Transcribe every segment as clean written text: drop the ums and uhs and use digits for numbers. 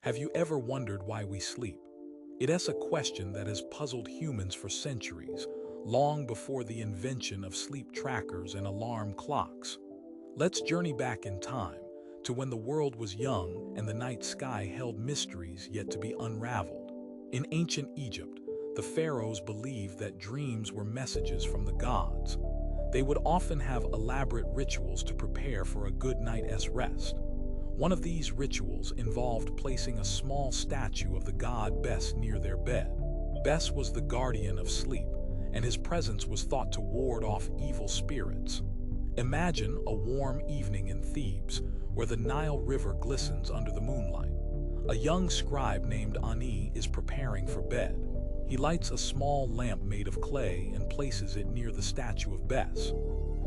Have you ever wondered why we sleep? It's a question that has puzzled humans for centuries, long before the invention of sleep trackers and alarm clocks. Let's journey back in time to when the world was young and the night sky held mysteries yet to be unraveled. In ancient Egypt, the pharaohs believed that dreams were messages from the gods. They would often have elaborate rituals to prepare for a good night's rest. One of these rituals involved placing a small statue of the god Bess near their bed. Bess was the guardian of sleep, and his presence was thought to ward off evil spirits. Imagine a warm evening in Thebes, where the Nile River glistens under the moonlight. A young scribe named Ani is preparing for bed. He lights a small lamp made of clay and places it near the statue of Bess.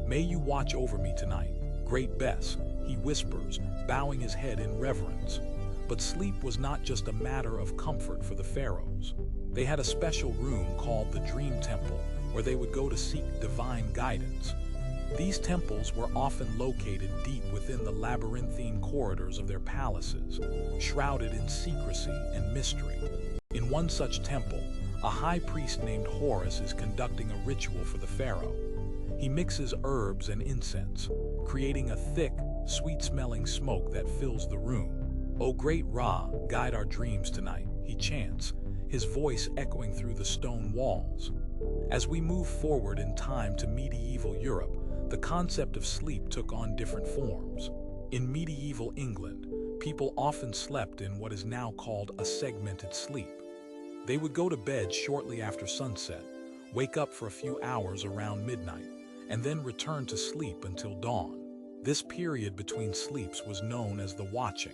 "May you watch over me tonight, great Bess," he whispers, bowing his head in reverence. But sleep was not just a matter of comfort for the pharaohs. They had a special room called the Dream Temple, where they would go to seek divine guidance. These temples were often located deep within the labyrinthine corridors of their palaces, shrouded in secrecy and mystery. In one such temple, a high priest named Horus is conducting a ritual for the pharaoh. He mixes herbs and incense, creating a thick, sweet-smelling smoke that fills the room. "O great Ra, guide our dreams tonight," he chants, his voice echoing through the stone walls. As we move forward in time to medieval Europe, the concept of sleep took on different forms. In medieval England, people often slept in what is now called a segmented sleep. They would go to bed shortly after sunset, wake up for a few hours around midnight, and then return to sleep until dawn. This period between sleeps was known as the watching,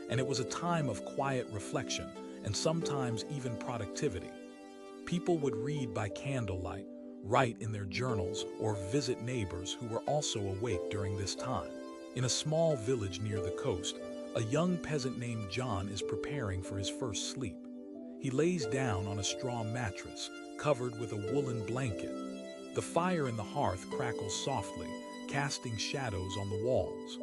and it was a time of quiet reflection and sometimes even productivity. People would read by candlelight, write in their journals, or visit neighbors who were also awake during this time. In a small village near the coast, a young peasant named John is preparing for his first sleep. He lays down on a straw mattress, covered with a woolen blanket. The fire in the hearth crackles softly, casting shadows on the walls.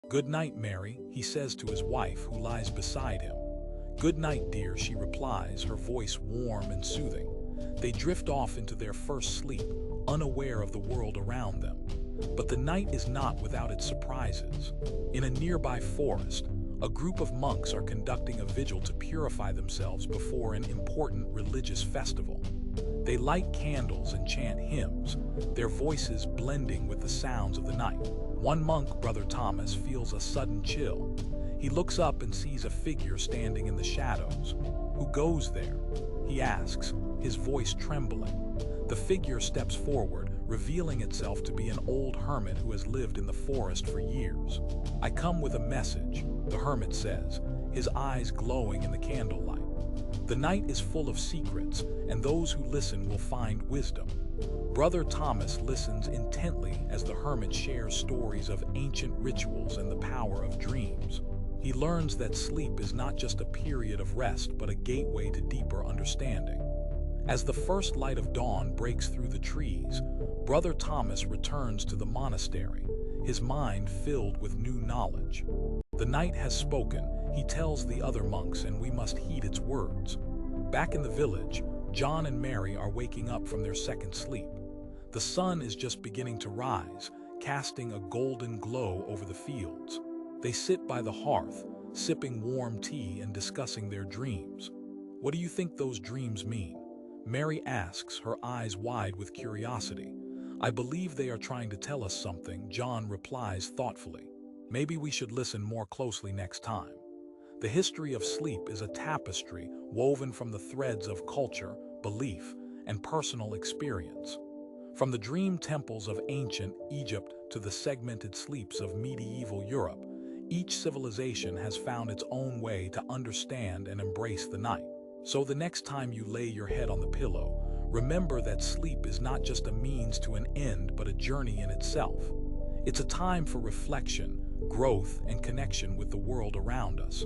"Good night, Mary," he says to his wife, who lies beside him. "Good night, dear," she replies, her voice warm and soothing. They drift off into their first sleep, unaware of the world around them. But the night is not without its surprises. In a nearby forest, a group of monks are conducting a vigil to purify themselves before an important religious festival. They light candles and chant hymns, their voices blending with the sounds of the night. One monk, Brother Thomas, feels a sudden chill. He looks up and sees a figure standing in the shadows. "Who goes there?" he asks, his voice trembling. The figure steps forward, revealing itself to be an old hermit who has lived in the forest for years. "I come with a message," the hermit says, his eyes glowing in the candlelight. "The night is full of secrets, and those who listen will find wisdom." Brother Thomas listens intently as the hermit shares stories of ancient rituals and the power of dreams. He learns that sleep is not just a period of rest, but a gateway to deeper understanding. As the first light of dawn breaks through the trees, Brother Thomas returns to the monastery, his mind filled with new knowledge. "The night has spoken," he tells the other monks, "and we must heed its words." Back in the village, John and Mary are waking up from their second sleep. The sun is just beginning to rise, casting a golden glow over the fields. They sit by the hearth, sipping warm tea and discussing their dreams. "What do you think those dreams mean?" Mary asks, her eyes wide with curiosity. "I believe they are trying to tell us something," John replies thoughtfully. "Maybe we should listen more closely next time." The history of sleep is a tapestry woven from the threads of culture, belief, and personal experience. From the dream temples of ancient Egypt to the segmented sleeps of medieval Europe, each civilization has found its own way to understand and embrace the night. So the next time you lay your head on the pillow, remember that sleep is not just a means to an end, but a journey in itself. It's a time for reflection, growth, and connection with the world around us.